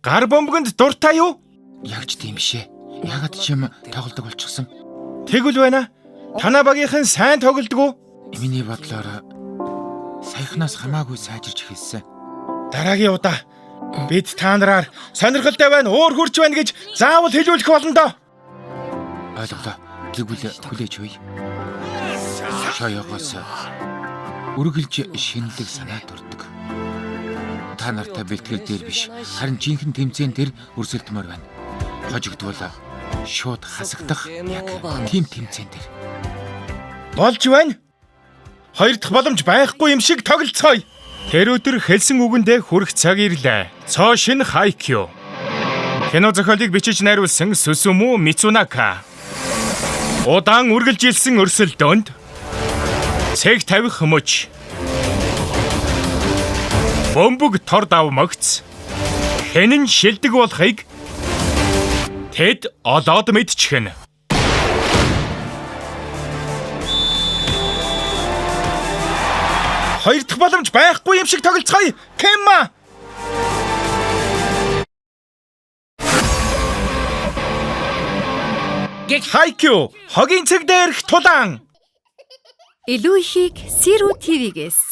Гар бомбонд дуртай юу? Яг ч тийм шээ. Ягаад ч юм тоглодог болчихсон. Тэгвэл байна. Танаа багийнхан сайн тоглодог уу? Миний бодлоор саяхнаас хамаагүй сайжирч эхэлсэн. Дараагийн удаа бид та нараар сонирхолтой байна, уур хурч байна гэж заавал хэлүүлэх болно доо. Ойлголоо. Тэгвэл хүлээж үе. Шоёгоос үргэлж шинэлэг санаа төрдөг. Та нартай бэлтгэл дээр биш, харин жинхэнэ тэмцээн дээр өрсөлдмөр байна. Хожигдвол шууд хасагдах яг тийм тэмцээн дээр. Болж байна. Хоёр дахь боломж байхгүй юм шиг тоглолцгоё. Тэр өдөр хэлсэн үгэндээ хүрэх цаг ирлээ. Цоо шин Хайкю. Кино зохиолыг бичиж найруулсан Сүсүмү Мицунака. Удаан үргэлжилсэн өрсөлдөөнд цэг тавих мөч. Бомбог тор давмагц. Хэн нь шилдэг болохыг тэд олоод мэдчихнэ. Хоёр дахь боломж байхгүй юм шиг тоглолцгоё. Кэмма. Хайкю, хогийн цэг дээрх тулаан. Илүү ихийг Сиру ТV-гээс